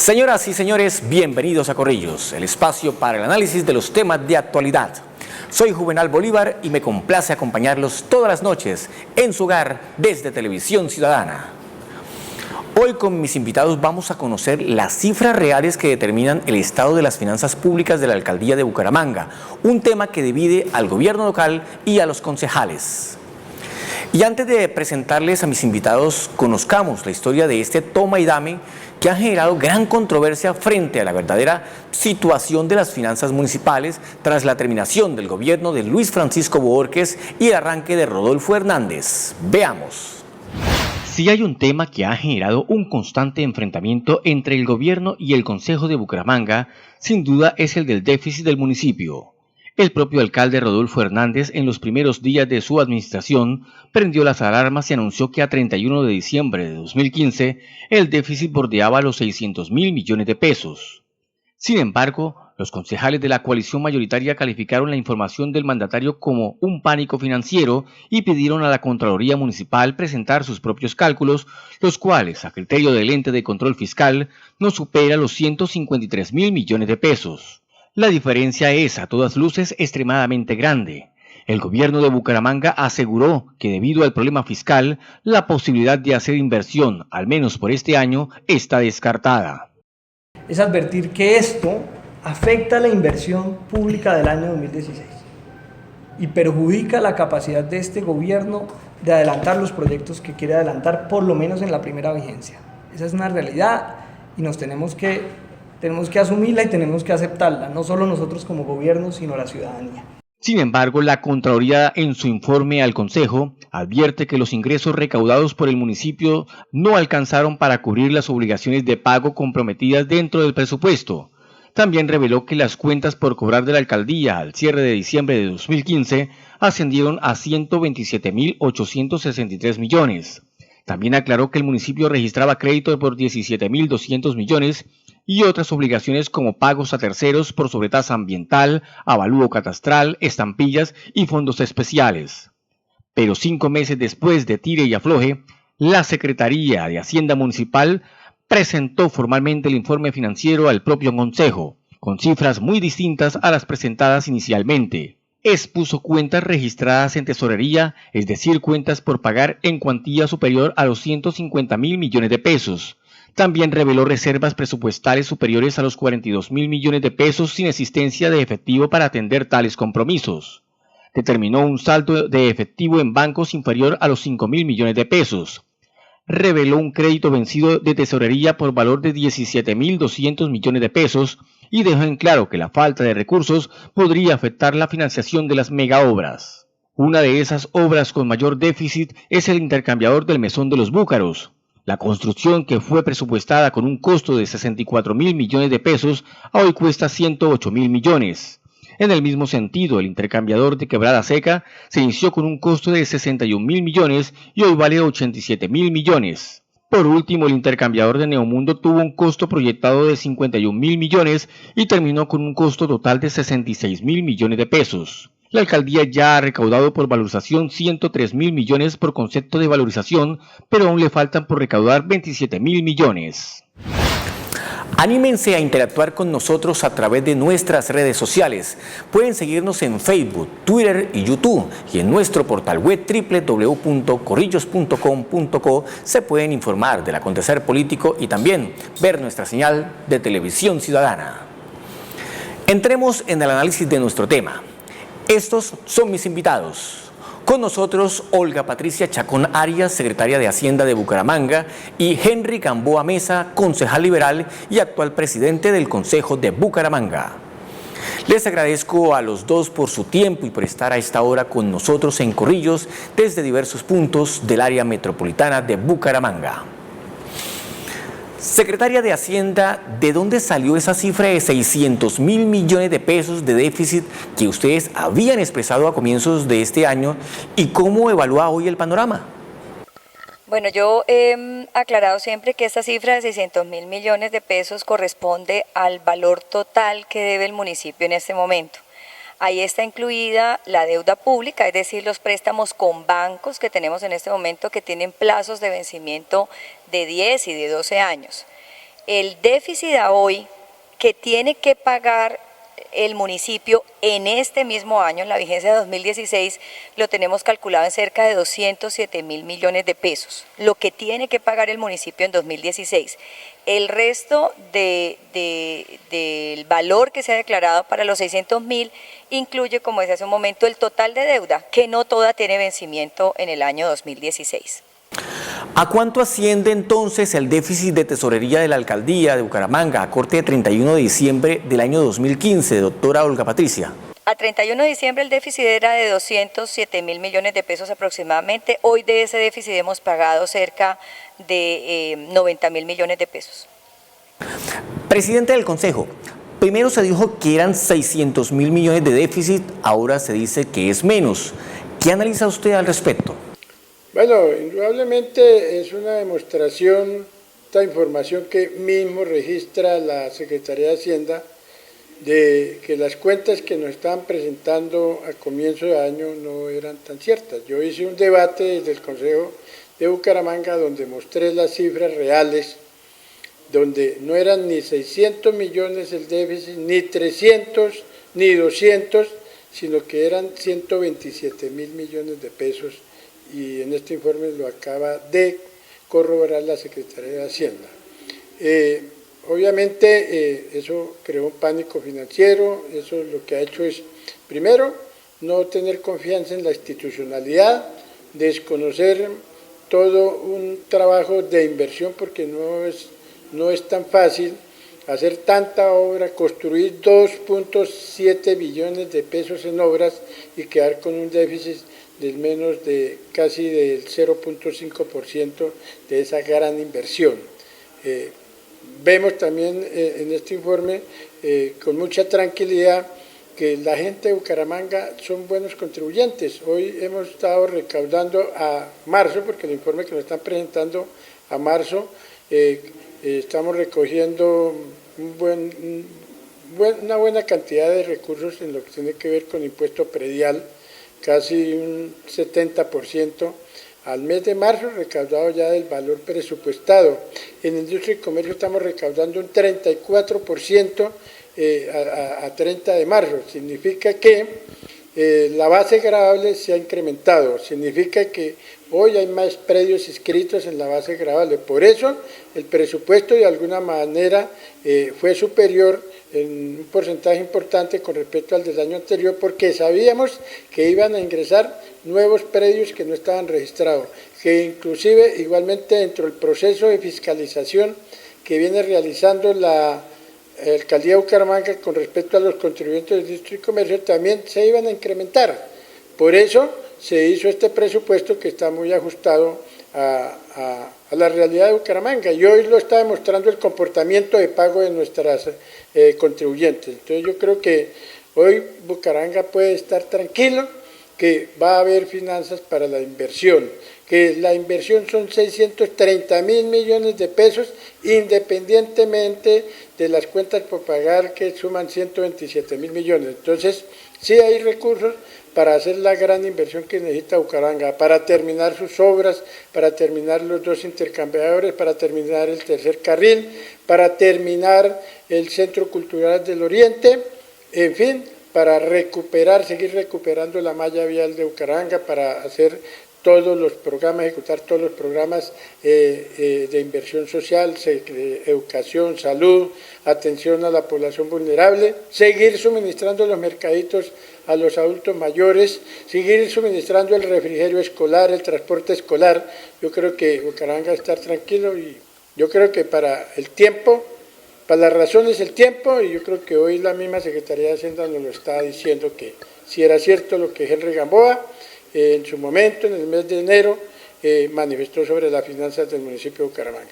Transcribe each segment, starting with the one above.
Señoras y señores, bienvenidos a Corrillos, el espacio para el análisis de los temas de actualidad. Soy Juvenal Bolívar y me complace acompañarlos todas las noches en su hogar desde Televisión Ciudadana. Hoy con mis invitados vamos a conocer las cifras reales que determinan el estado de las finanzas públicas de la Alcaldía de Bucaramanga, un tema que divide al gobierno local y a los concejales. Y antes de presentarles a mis invitados, conozcamos la historia de este toma y dame que ha generado gran controversia frente a la verdadera situación de las finanzas municipales tras la terminación del gobierno de Luis Francisco Bohórquez y el arranque de Rodolfo Hernández. Veamos. Si hay un tema que ha generado un constante enfrentamiento entre el gobierno y el Concejo de Bucaramanga, sin duda es el del déficit del municipio. El propio alcalde Rodolfo Hernández, en los primeros días de su administración, prendió las alarmas y anunció que a 31 de diciembre de 2015 el déficit bordeaba los 600.000 millones de pesos. Sin embargo, los concejales de la coalición mayoritaria calificaron la información del mandatario como un pánico financiero y pidieron a la Contraloría Municipal presentar sus propios cálculos, los cuales, a criterio del ente de control fiscal, no supera los 153.000 millones de pesos. La diferencia es, a todas luces, extremadamente grande. El gobierno de Bucaramanga aseguró que debido al problema fiscal, la posibilidad de hacer inversión, al menos por este año, está descartada. Es advertir que esto afecta la inversión pública del año 2016 y perjudica la capacidad de este gobierno de adelantar los proyectos que quiere adelantar, por lo menos en la primera vigencia. Esa es una realidad y tenemos que asumirla y tenemos que aceptarla, no solo nosotros como gobierno, sino la ciudadanía. Sin embargo, la Contraloría, en su informe al Consejo, advierte que los ingresos recaudados por el municipio no alcanzaron para cubrir las obligaciones de pago comprometidas dentro del presupuesto. También reveló que las cuentas por cobrar de la alcaldía al cierre de diciembre de 2015 ascendieron a 127.863 millones. También aclaró que el municipio registraba créditos por 17.200 millones y otras obligaciones como pagos a terceros por sobretasa ambiental, avalúo catastral, estampillas y fondos especiales. Pero 5 meses después de tire y afloje, la Secretaría de Hacienda Municipal presentó formalmente el informe financiero al propio Consejo, con cifras muy distintas a las presentadas inicialmente. Expuso cuentas registradas en tesorería, es decir, cuentas por pagar en cuantía superior a los 150.000 millones de pesos. También reveló reservas presupuestales superiores a los 42.000 millones de pesos sin existencia de efectivo para atender tales compromisos. Determinó un saldo de efectivo en bancos inferior a los 5.000 millones de pesos. Reveló un crédito vencido de tesorería por valor de 17.200 millones de pesos y dejó en claro que la falta de recursos podría afectar la financiación de las megaobras. Una de esas obras con mayor déficit es el intercambiador del Mesón de los Búcaros. La construcción, que fue presupuestada con un costo de 64.000 millones de pesos, hoy cuesta 108.000 millones. En el mismo sentido, el intercambiador de Quebrada Seca se inició con un costo de 61.000 millones y hoy vale 87.000 millones. Por último, el intercambiador de Neomundo tuvo un costo proyectado de 51.000 millones y terminó con un costo total de 66.000 millones de pesos. La alcaldía ya ha recaudado por valorización 103.000 millones por concepto de valorización, pero aún le faltan por recaudar 27.000 millones. Anímense a interactuar con nosotros a través de nuestras redes sociales. Pueden seguirnos en Facebook, Twitter y YouTube, y en nuestro portal web www.corrillos.com.co se pueden informar del acontecer político y también ver nuestra señal de Televisión Ciudadana. Entremos en el análisis de nuestro tema. Estos son mis invitados. Con nosotros, Olga Patricia Chacón Arias, secretaria de Hacienda de Bucaramanga, y Henry Gamboa Mesa, concejal liberal y actual presidente del Consejo de Bucaramanga. Les agradezco a los dos por su tiempo y por estar a esta hora con nosotros en Corrillos desde diversos puntos del área metropolitana de Bucaramanga. Secretaria de Hacienda, ¿de dónde salió esa cifra de 600.000 millones de pesos de déficit que ustedes habían expresado a comienzos de este año y cómo evalúa hoy el panorama? Bueno, yo he aclarado siempre que esta cifra de 600.000 millones de pesos corresponde al valor total que debe el municipio en este momento. Ahí está incluida la deuda pública, es decir, los préstamos con bancos que tenemos en este momento que tienen plazos de vencimiento de 10 y de 12 años. El déficit a hoy que tiene que pagar el municipio en este mismo año, en la vigencia de 2016, lo tenemos calculado en cerca de 207.000 millones de pesos, lo que tiene que pagar el municipio en 2016. El resto del valor que se ha declarado para los 600.000 incluye, como decía hace un momento, el total de deuda, que no toda tiene vencimiento en el año 2016. ¿A cuánto asciende entonces el déficit de tesorería de la alcaldía de Bucaramanga a corte de 31 de diciembre del año 2015, doctora Olga Patricia? A 31 de diciembre el déficit era de 207.000 millones de pesos aproximadamente. Hoy de ese déficit hemos pagado cerca de 90.000 millones de pesos. Presidente del Consejo, primero se dijo que eran 600.000 millones de déficit, ahora se dice que es menos. ¿Qué analiza usted al respecto? Bueno, indudablemente es una demostración, esta información que mismo registra la Secretaría de Hacienda, de que las cuentas que nos estaban presentando a comienzo de año no eran tan ciertas. Yo hice un debate desde el Consejo de Bucaramanga donde mostré las cifras reales, donde no eran ni 600 millones el déficit, ni 300, ni 200, sino que eran 127.000 millones de pesos, y en este informe lo acaba de corroborar la Secretaría de Hacienda. Obviamente eso creó un pánico financiero, eso lo que ha hecho es, primero, no tener confianza en la institucionalidad, desconocer todo un trabajo de inversión, porque no es tan fácil hacer tanta obra, construir 2.7 billones de pesos en obras y quedar con un déficit del menos de casi del 0.5% de esa gran inversión. Vemos también en este informe con mucha tranquilidad que la gente de Bucaramanga son buenos contribuyentes. Hoy hemos estado recaudando a marzo, porque el informe que nos están presentando a marzo, estamos recogiendo una buena cantidad de recursos en lo que tiene que ver con impuesto predial, casi un 70%. Al mes de marzo recaudado ya del valor presupuestado. En industria y comercio estamos recaudando un 34% a 30 de marzo. Significa que la base gravable se ha incrementado, significa que hoy hay más predios inscritos en la base gravable. Por eso el presupuesto de alguna manera fue superior en un porcentaje importante con respecto al del año anterior, porque sabíamos que iban a ingresar nuevos predios que no estaban registrados, que inclusive igualmente dentro del proceso de fiscalización que viene realizando la Alcaldía de Bucaramanga con respecto a los contribuyentes del Distrito y Comercio también se iban a incrementar. Por eso se hizo este presupuesto que está muy ajustado a la realidad de Bucaramanga, y hoy lo está demostrando el comportamiento de pago de nuestras contribuyentes. Entonces yo creo que hoy Bucaramanga puede estar tranquilo, que va a haber finanzas para la inversión, que la inversión son 630.000 millones de pesos, independientemente de las cuentas por pagar que suman 127.000 millones. Entonces sí hay recursos para hacer la gran inversión que necesita Bucaramanga, para terminar sus obras, para terminar los 2 intercambiadores, para terminar el tercer carril, para terminar el Centro Cultural del Oriente, en fin, para recuperar, seguir recuperando la malla vial de Bucaramanga, para hacer todos los programas, ejecutar todos los programas de inversión social, educación, salud, atención a la población vulnerable, seguir suministrando los mercaditos a los adultos mayores, seguir suministrando el refrigerio escolar, el transporte escolar. Yo creo que Bucaramanga va a estar tranquilo, y yo creo que para el tiempo, para las razones el tiempo, y yo creo que hoy la misma Secretaría de Hacienda nos lo está diciendo, que si era cierto lo que Henry Gamboa en su momento, en el mes de enero, manifestó sobre las finanzas del municipio de Bucaramanga.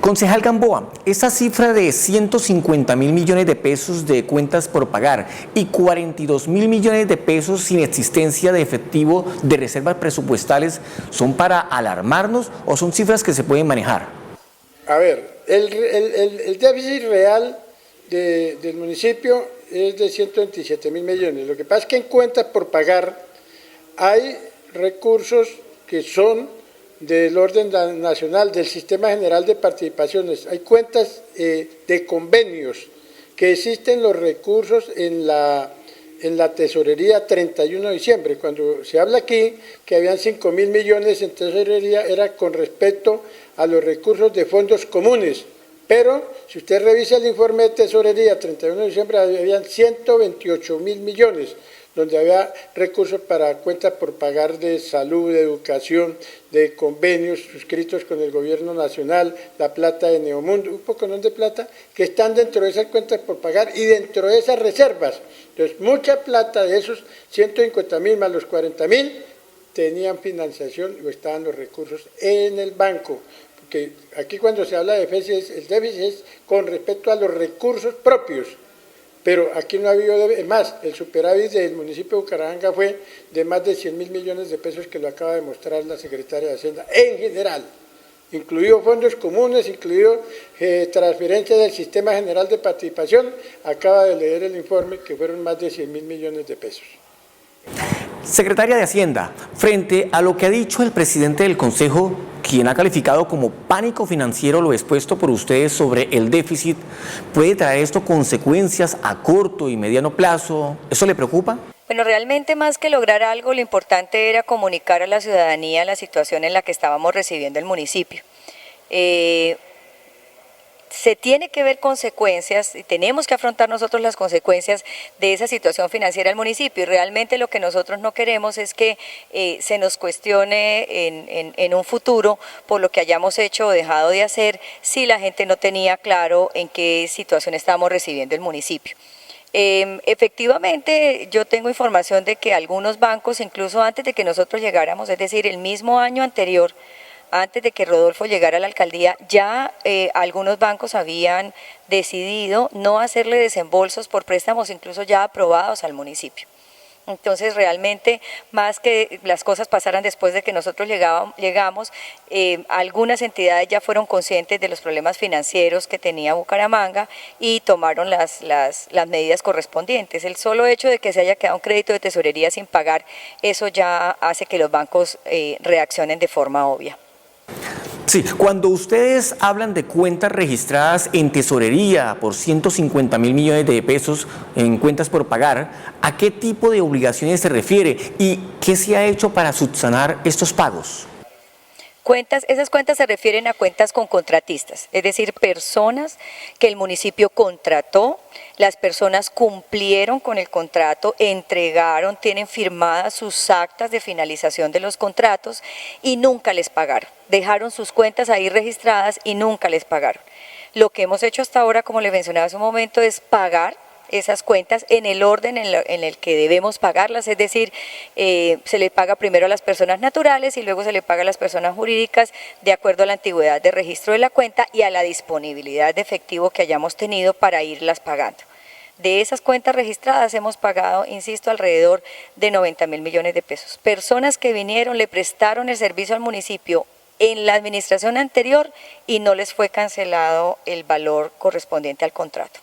Concejal Gamboa, esa cifra de 150.000 millones de pesos de cuentas por pagar y 42.000 millones de pesos sin existencia de efectivo de reservas presupuestales, ¿son para alarmarnos o son cifras que se pueden manejar? A ver, el déficit real del municipio es de 127.000 millones. Lo que pasa es que en cuentas por pagar hay recursos que son del orden nacional, del Sistema General de Participaciones, hay cuentas de convenios que existen los recursos en la tesorería 31 de diciembre. Cuando se habla aquí que habían 5.000 millones en tesorería, era con respecto a los recursos de fondos comunes, pero si usted revisa el informe de tesorería 31 de diciembre, habían 128.000 millones, donde había recursos para cuentas por pagar de salud, de educación, de convenios suscritos con el gobierno nacional, la plata de Neomundo, un poco de plata, que están dentro de esas cuentas por pagar y dentro de esas reservas. Entonces, mucha plata de esos 150.000 más los 40.000 tenían financiación o estaban los recursos en el banco. Porque aquí cuando se habla de déficit, el déficit es con respecto a los recursos propios. Pero aquí no ha habido, más, el superávit del municipio de Bucaramanga fue de más de 100.000 millones de pesos, que lo acaba de mostrar la secretaria de Hacienda, en general, incluido fondos comunes, incluido transferencias del Sistema General de Participación. Acaba de leer el informe que fueron más de 100.000 millones de pesos. Secretaria de Hacienda, frente a lo que ha dicho el presidente del Consejo, quien ha calificado como pánico financiero lo expuesto por ustedes sobre el déficit, ¿puede traer esto consecuencias a corto y mediano plazo? ¿Eso le preocupa? Bueno, realmente más que lograr algo, lo importante era comunicar a la ciudadanía la situación en la que estábamos recibiendo el municipio. Se tiene que ver consecuencias y tenemos que afrontar nosotros las consecuencias de esa situación financiera del municipio, y realmente lo que nosotros no queremos es que se nos cuestione en un futuro por lo que hayamos hecho o dejado de hacer, si la gente no tenía claro en qué situación estábamos recibiendo el municipio. Efectivamente, yo tengo información de que algunos bancos, incluso antes de que nosotros llegáramos, es decir, el mismo año anterior, antes de que Rodolfo llegara a la alcaldía, ya algunos bancos habían decidido no hacerle desembolsos por préstamos incluso ya aprobados al municipio. Entonces, realmente, más que las cosas pasaran después de que nosotros llegamos, algunas entidades ya fueron conscientes de los problemas financieros que tenía Bucaramanga y tomaron las medidas correspondientes. El solo hecho de que se haya quedado un crédito de tesorería sin pagar, eso ya hace que los bancos reaccionen de forma obvia. Sí, cuando ustedes hablan de cuentas registradas en tesorería por 150.000 millones de pesos en cuentas por pagar, ¿a qué tipo de obligaciones se refiere y qué se ha hecho para subsanar estos pagos? Esas cuentas se refieren a cuentas con contratistas, es decir, personas que el municipio contrató, las personas cumplieron con el contrato, entregaron, tienen firmadas sus actas de finalización de los contratos y nunca les pagaron. Dejaron sus cuentas ahí registradas y nunca les pagaron. Lo que hemos hecho hasta ahora, como le mencionaba hace un momento, es pagar esas cuentas en el orden en el que debemos pagarlas, es decir, se le paga primero a las personas naturales y luego se le paga a las personas jurídicas de acuerdo a la antigüedad de registro de la cuenta y a la disponibilidad de efectivo que hayamos tenido para irlas pagando. De esas cuentas registradas hemos pagado, insisto, alrededor de 90.000 millones de pesos. Personas que vinieron, le prestaron el servicio al municipio en la administración anterior y no les fue cancelado el valor correspondiente al contrato.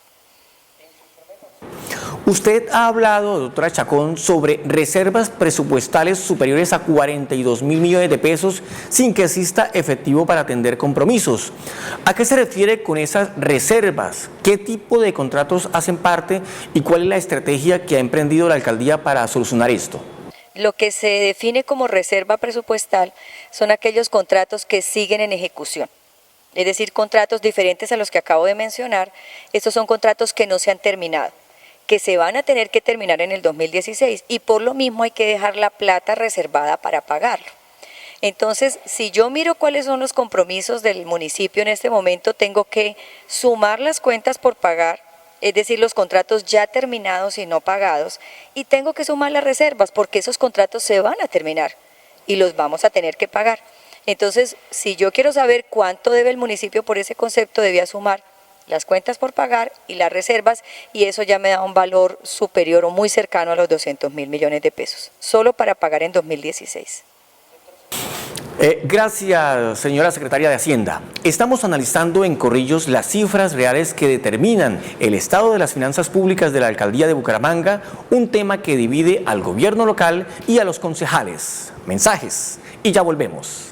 Usted ha hablado, doctora Chacón, sobre reservas presupuestales superiores a 42.000 millones de pesos sin que exista efectivo para atender compromisos. ¿A qué se refiere con esas reservas? ¿Qué tipo de contratos hacen parte y cuál es la estrategia que ha emprendido la alcaldía para solucionar esto? Lo que se define como reserva presupuestal son aquellos contratos que siguen en ejecución. Es decir, contratos diferentes a los que acabo de mencionar. Estos son contratos que no se han terminado, que se van a tener que terminar en el 2016 y por lo mismo hay que dejar la plata reservada para pagarlo. Entonces, si yo miro cuáles son los compromisos del municipio en este momento, tengo que sumar las cuentas por pagar, es decir, los contratos ya terminados y no pagados, y tengo que sumar las reservas porque esos contratos se van a terminar y los vamos a tener que pagar. Entonces, si yo quiero saber cuánto debe el municipio por ese concepto, debía sumar las cuentas por pagar y las reservas, y eso ya me da un valor superior o muy cercano a los 200.000 millones de pesos, solo para pagar en 2016. Gracias, señora secretaria de Hacienda. Estamos analizando en Corrillos las cifras reales que determinan el estado de las finanzas públicas de la alcaldía de Bucaramanga, un tema que divide al gobierno local y a los concejales. Mensajes y ya volvemos.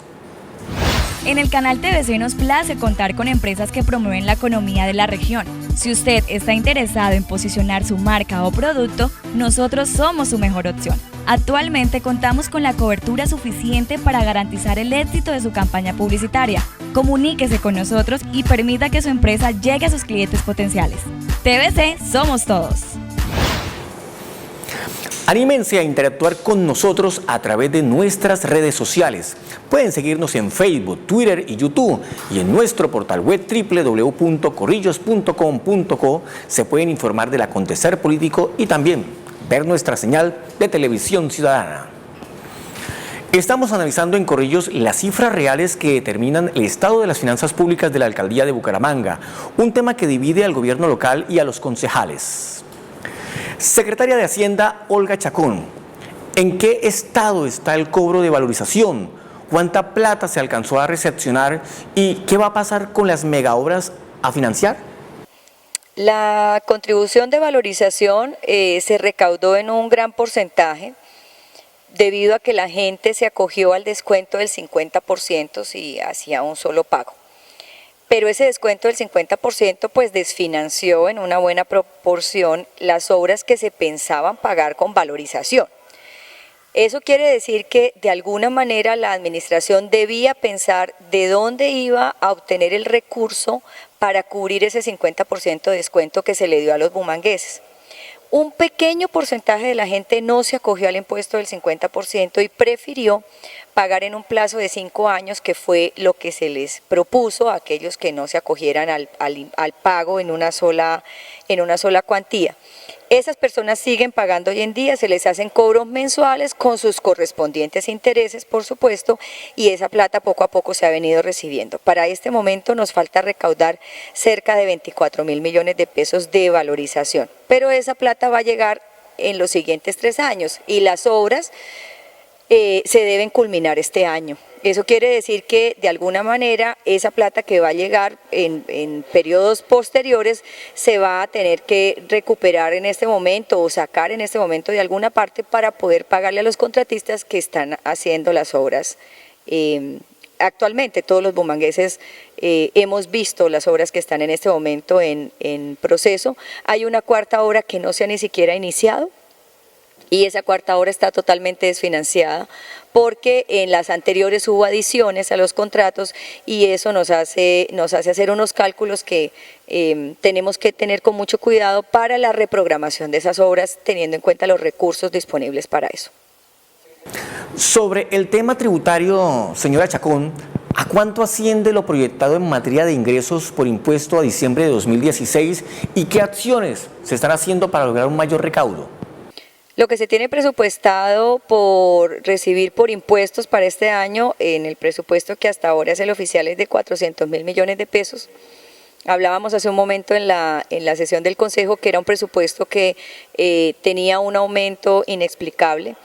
En el canal TVC nos place contar con empresas que promueven la economía de la región. Si usted está interesado en posicionar su marca o producto, nosotros somos su mejor opción. Actualmente contamos con la cobertura suficiente para garantizar el éxito de su campaña publicitaria. Comuníquese con nosotros y permita que su empresa llegue a sus clientes potenciales. TVC somos todos. Anímense a interactuar con nosotros a través de nuestras redes sociales. Pueden seguirnos en Facebook, Twitter y YouTube, y en nuestro portal web www.corrillos.com.co se pueden informar del acontecer político y también ver nuestra señal de televisión ciudadana. Estamos analizando en Corrillos las cifras reales que determinan el estado de las finanzas públicas de la Alcaldía de Bucaramanga, un tema que divide al gobierno local y a los concejales. Secretaria de Hacienda, Olga Chacón, ¿en qué estado está el cobro de valorización? ¿Cuánta plata se alcanzó a recepcionar? ¿Y qué va a pasar con las megaobras a financiar? La contribución de valorización se recaudó en un gran porcentaje debido a que la gente se acogió al descuento del 50% si hacía un solo pago. Pero ese descuento del 50% pues desfinanció en una buena proporción las obras que se pensaban pagar con valorización. Eso quiere decir que de alguna manera la administración debía pensar de dónde iba a obtener el recurso para cubrir ese 50% de descuento que se le dio a los bumangueses. Un pequeño porcentaje de la gente no se acogió al impuesto del 50% y prefirió pagar en un plazo de 5 años, que fue lo que se les propuso a aquellos que no se acogieran al pago en una sola cuantía. Esas personas siguen pagando hoy en día, se les hacen cobros mensuales con sus correspondientes intereses, por supuesto, y esa plata poco a poco se ha venido recibiendo. Para este momento nos falta recaudar cerca de 24.000 millones de pesos de valorización, pero esa plata va a llegar en los siguientes 3 años y las obras se deben culminar este año. Eso quiere decir que de alguna manera esa plata que va a llegar en periodos posteriores se va a tener que recuperar en este momento o sacar en este momento de alguna parte para poder pagarle a los contratistas que están haciendo las obras. Actualmente todos los bumangueses hemos visto las obras que están en este momento en proceso. Hay una cuarta obra que no se ha ni siquiera iniciado, y esa cuarta obra está totalmente desfinanciada porque en las anteriores hubo adiciones a los contratos y eso nos hace hacer unos cálculos que tenemos que tener con mucho cuidado para la reprogramación de esas obras, teniendo en cuenta los recursos disponibles para eso. Sobre el tema tributario, señora Chacón, ¿a cuánto asciende lo proyectado en materia de ingresos por impuesto a diciembre de 2016 y qué acciones se están haciendo para lograr un mayor recaudo? Lo que se tiene presupuestado por recibir por impuestos para este año, en el presupuesto que hasta ahora es el oficial, es de 400.000 millones de pesos. Hablábamos hace un momento en la sesión del Consejo que era un presupuesto que tenía un aumento inexplicable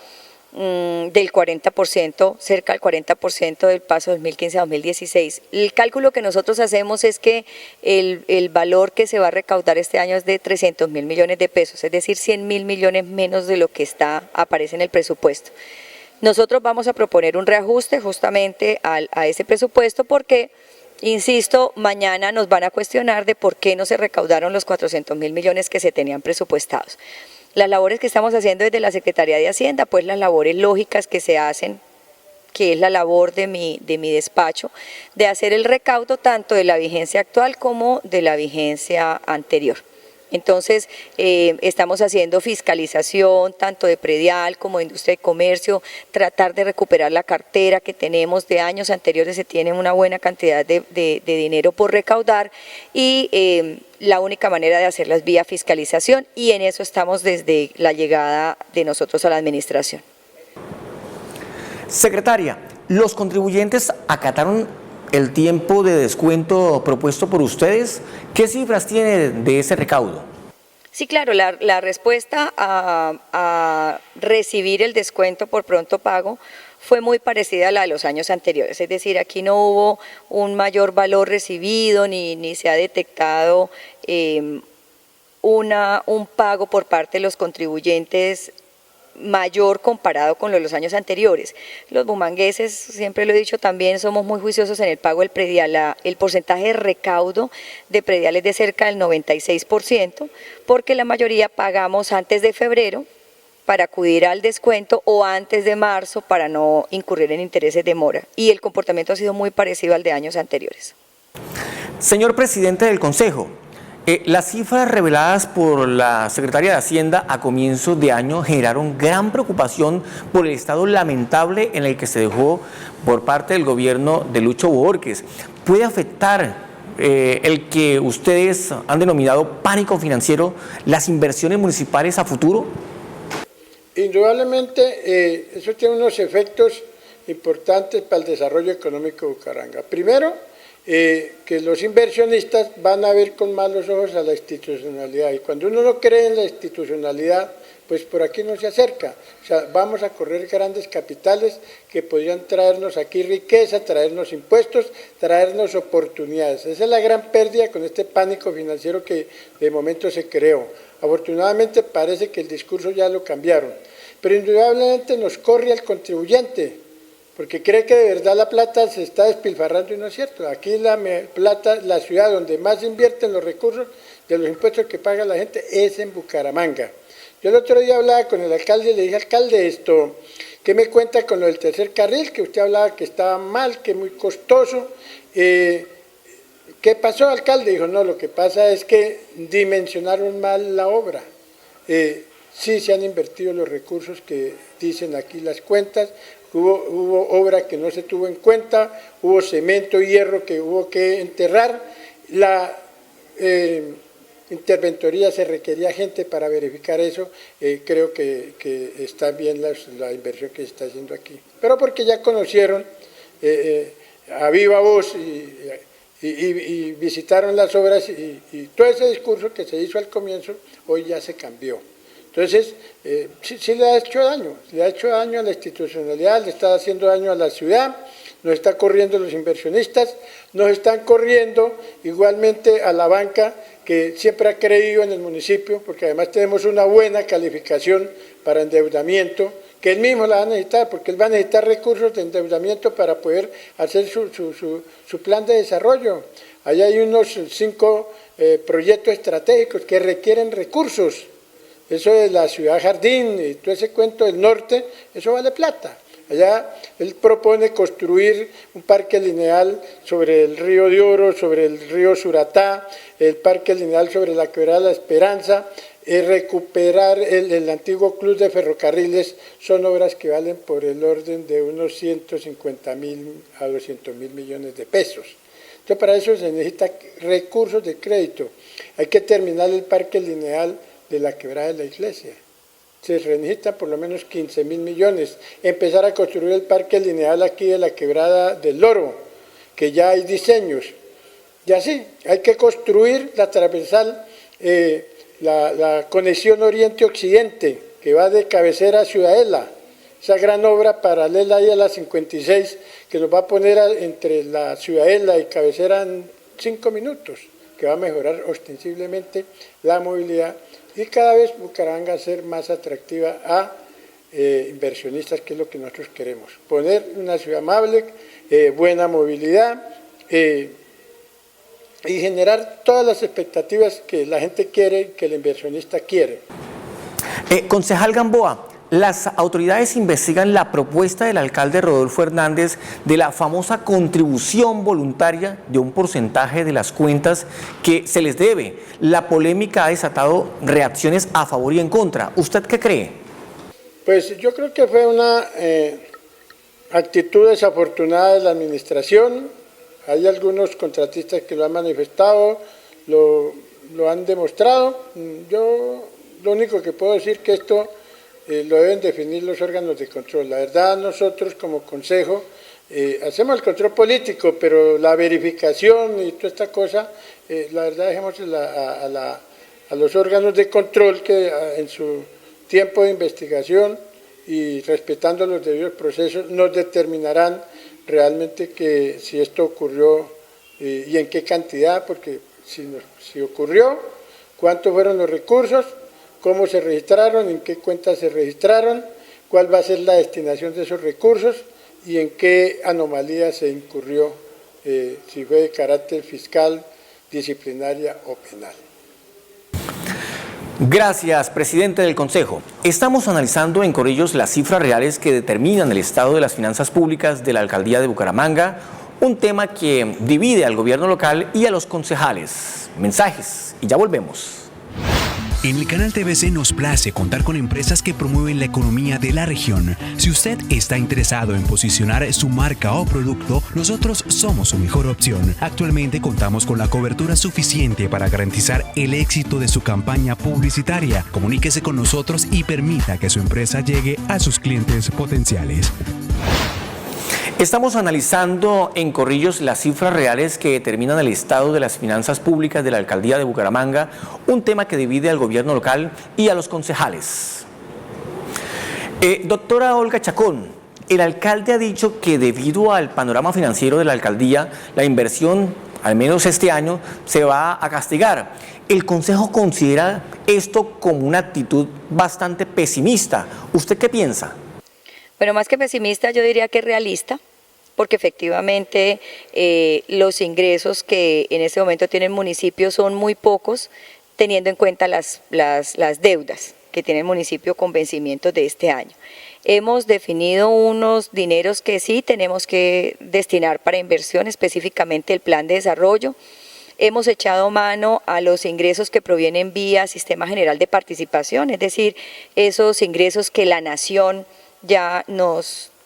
del 40%, cerca del 40% del paso 2015 a 2016. El cálculo que nosotros hacemos es que el valor que se va a recaudar este año es de 300.000 millones de pesos, es decir, 100.000 millones menos de lo que aparece en el presupuesto. Nosotros vamos a proponer un reajuste justamente a ese presupuesto porque, insisto, mañana nos van a cuestionar de por qué no se recaudaron los 400.000 millones que se tenían presupuestados. Las labores que estamos haciendo desde la Secretaría de Hacienda, pues las labores lógicas que se hacen, que es la labor de mi despacho, de hacer el recaudo tanto de la vigencia actual como de la vigencia anterior. Entonces, estamos haciendo fiscalización tanto de predial como de industria y comercio, tratar de recuperar la cartera que tenemos de años anteriores, se tiene una buena cantidad de dinero por recaudar y la única manera de hacerlas es vía fiscalización y en eso estamos desde la llegada de nosotros a la administración. Secretaria, ¿los contribuyentes acataron el tiempo de descuento propuesto por ustedes? ¿Qué cifras tiene de ese recaudo? Sí, claro, la respuesta a recibir el descuento por pronto pago fue muy parecida a la de los años anteriores, es decir, aquí no hubo un mayor valor recibido ni se ha detectado un pago por parte de los contribuyentes mayor comparado con los años anteriores. Los bumangueses, siempre lo he dicho también, somos muy juiciosos en el pago del predial. El porcentaje de recaudo de predial es de cerca del 96%, porque la mayoría pagamos antes de febrero para acudir al descuento o antes de marzo para no incurrir en intereses de mora. Y el comportamiento ha sido muy parecido al de años anteriores. Señor presidente del Consejo, las cifras reveladas por la Secretaría de Hacienda a comienzos de año generaron gran preocupación por el estado lamentable en el que se dejó por parte del gobierno de Lucho Borges. ¿Puede afectar el que ustedes han denominado pánico financiero las inversiones municipales a futuro? Indudablemente eso tiene unos efectos importantes para el desarrollo económico de Bucaramanga. Primero, que los inversionistas van a ver con malos ojos a la institucionalidad, y cuando uno no cree en la institucionalidad, pues por aquí no se acerca. O sea, vamos a correr grandes capitales que podrían traernos aquí riqueza, traernos impuestos, traernos oportunidades. Esa es la gran pérdida con este pánico financiero que de momento se creó. Afortunadamente parece que el discurso ya lo cambiaron, pero indudablemente nos corre al contribuyente, porque cree que de verdad la plata se está despilfarrando y no es cierto. Aquí la ciudad donde más invierten los recursos de los impuestos que paga la gente es en Bucaramanga. Yo el otro día hablaba con el alcalde y le dije, alcalde, ¿qué me cuenta con lo del tercer carril? Que usted hablaba que estaba mal, que muy costoso. ¿Qué pasó, alcalde? Dijo, no, lo que pasa es que dimensionaron mal la obra. Sí se han invertido los recursos que dicen aquí las cuentas. Hubo obra que no se tuvo en cuenta, hubo cemento y hierro que hubo que enterrar, la interventoría se requería gente para verificar eso, creo que está bien la inversión que se está haciendo aquí. Pero porque ya conocieron a viva voz y visitaron las obras y todo ese discurso que se hizo al comienzo, hoy ya se cambió. Entonces, sí le ha hecho daño a la institucionalidad, le está haciendo daño a la ciudad, nos está corriendo los inversionistas, nos están corriendo igualmente a la banca que siempre ha creído en el municipio, porque además tenemos una buena calificación para endeudamiento, que él mismo la va a necesitar, porque él va a necesitar recursos de endeudamiento para poder hacer su plan de desarrollo. Allá hay unos 5 proyectos estratégicos que requieren recursos. Eso de la ciudad jardín y todo ese cuento del norte, eso vale plata. Allá él propone construir un parque lineal sobre el río de Oro, sobre el río Suratá, el parque lineal sobre la quebrada La Esperanza, recuperar el antiguo club de ferrocarriles. Son obras que valen por el orden de unos 150.000 a 200.000 millones de pesos. Entonces para eso se necesita recursos de crédito. Hay que terminar el parque lineal de la quebrada de la iglesia. Se necesita por lo menos 15.000 millones. Empezar a construir el parque lineal aquí de la quebrada del Loro, que ya hay diseños. Y así, hay que construir la transversal, la conexión oriente-occidente, que va de Cabecera a Ciudadela. Esa gran obra paralela ahí a la 56, que nos va a poner entre la Ciudadela y Cabecera en 5 minutos, que va a mejorar ostensiblemente la movilidad y cada vez Bucaramanga ser más atractiva a inversionistas, que es lo que nosotros queremos. Poner una ciudad amable, buena movilidad y generar todas las expectativas que la gente quiere, que el inversionista quiere. Concejal Gamboa, las autoridades investigan la propuesta del alcalde Rodolfo Hernández de la famosa contribución voluntaria de un porcentaje de las cuentas que se les debe. La polémica ha desatado reacciones a favor y en contra. ¿Usted qué cree? Pues yo creo que fue una actitud desafortunada de la administración. Hay algunos contratistas que lo han manifestado, lo han demostrado. Yo lo único que puedo decir que esto lo deben definir los órganos de control. La verdad, nosotros como consejo hacemos el control político, pero la verificación y toda esta cosa, la verdad dejemos a los órganos de control que en su tiempo de investigación y respetando los debidos procesos nos determinarán realmente que si esto ocurrió y en qué cantidad, porque si ocurrió, cuántos fueron los recursos, cómo se registraron, en qué cuentas se registraron, cuál va a ser la destinación de esos recursos y en qué anomalía se incurrió, si fue de carácter fiscal, disciplinaria o penal. Gracias, presidente del Consejo. Estamos analizando en Corrillos las cifras reales que determinan el estado de las finanzas públicas de la Alcaldía de Bucaramanga, un tema que divide al gobierno local y a los concejales. Mensajes y ya volvemos. En el canal TVC nos place contar con empresas que promueven la economía de la región. Si usted está interesado en posicionar su marca o producto, nosotros somos su mejor opción. Actualmente contamos con la cobertura suficiente para garantizar el éxito de su campaña publicitaria. Comuníquese con nosotros y permita que su empresa llegue a sus clientes potenciales. Estamos analizando en Corrillos las cifras reales que determinan el estado de las finanzas públicas de la Alcaldía de Bucaramanga, un tema que divide al gobierno local y a los concejales. Doctora Olga Chacón, el alcalde ha dicho que debido al panorama financiero de la alcaldía, la inversión, al menos este año, se va a castigar. ¿El Consejo considera esto como una actitud bastante pesimista? ¿Usted qué piensa? Bueno, más que pesimista, yo diría que realista, porque efectivamente los ingresos que en este momento tiene el municipio son muy pocos, teniendo en cuenta las deudas que tiene el municipio con vencimientos de este año. Hemos definido unos dineros que sí tenemos que destinar para inversión, específicamente el plan de desarrollo. Hemos echado mano a los ingresos que provienen vía Sistema General de Participación, es decir, esos ingresos que la nación ya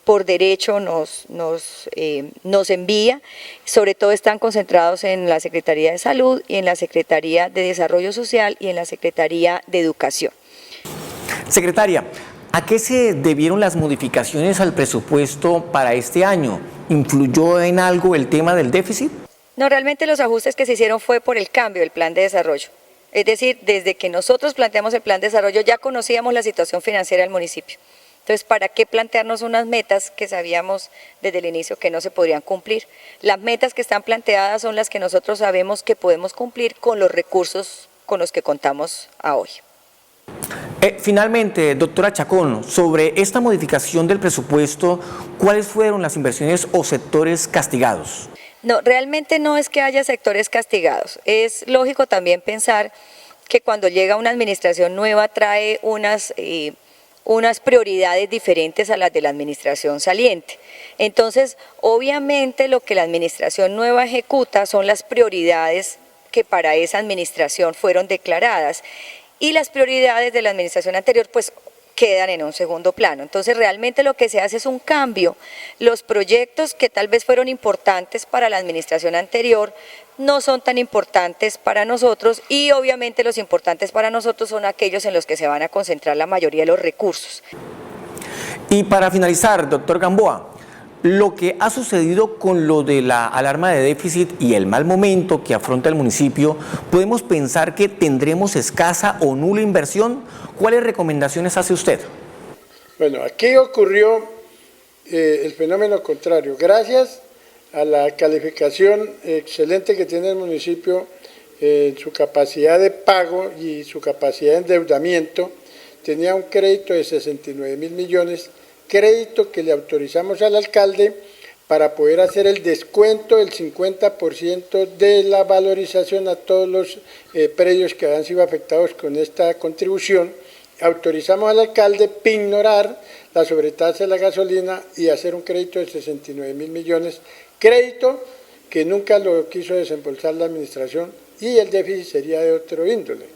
por derecho nos envía, sobre todo están concentrados en la Secretaría de Salud y en la Secretaría de Desarrollo Social y en la Secretaría de Educación. Secretaria, ¿a qué se debieron las modificaciones al presupuesto para este año? ¿Influyó en algo el tema del déficit? No, realmente los ajustes que se hicieron fue por el cambio del plan de desarrollo. Es decir, desde que nosotros planteamos el plan de desarrollo ya conocíamos la situación financiera del municipio. Entonces, ¿para qué plantearnos unas metas que sabíamos desde el inicio que no se podrían cumplir? Las metas que están planteadas son las que nosotros sabemos que podemos cumplir con los recursos con los que contamos a hoy. Finalmente, doctora Chacón, sobre esta modificación del presupuesto, ¿cuáles fueron las inversiones o sectores castigados? No, realmente no es que haya sectores castigados. Es lógico también pensar que cuando llega una administración nueva trae unas prioridades diferentes a las de la administración saliente. Entonces, obviamente lo que la administración nueva ejecuta son las prioridades que para esa administración fueron declaradas y las prioridades de la administración anterior pues quedan en un segundo plano. Entonces realmente lo que se hace es un cambio. Los proyectos que tal vez fueron importantes para la administración anterior no son tan importantes para nosotros y obviamente los importantes para nosotros son aquellos en los que se van a concentrar la mayoría de los recursos. Y para finalizar, doctor Gamboa, lo que ha sucedido con lo de la alarma de déficit y el mal momento que afronta el municipio, ¿podemos pensar que tendremos escasa o nula inversión? ¿Cuáles recomendaciones hace usted? Bueno, aquí ocurrió el fenómeno contrario. Gracias a la calificación excelente que tiene el municipio en su capacidad de pago y su capacidad de endeudamiento, tenía un crédito de 69.000 millones, crédito que le autorizamos al alcalde para poder hacer el descuento del 50% de la valorización a todos los predios que habían sido afectados con esta contribución. Autorizamos al alcalde pignorar la sobretasa de la gasolina y hacer un crédito de 69.000 millones, crédito que nunca lo quiso desembolsar la administración y el déficit sería de otro índole.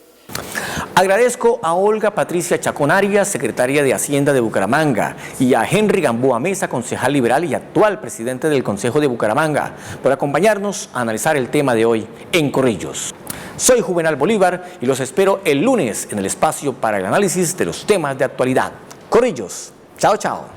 Agradezco a Olga Patricia Chacón Arias, secretaria de Hacienda de Bucaramanga, y a Henry Gamboa Mesa, concejal liberal y actual presidente del Consejo de Bucaramanga, por acompañarnos a analizar el tema de hoy en Corrillos. Soy Juvenal Bolívar y los espero el lunes en el espacio para el análisis de los temas de actualidad. Corrillos, chao, chao.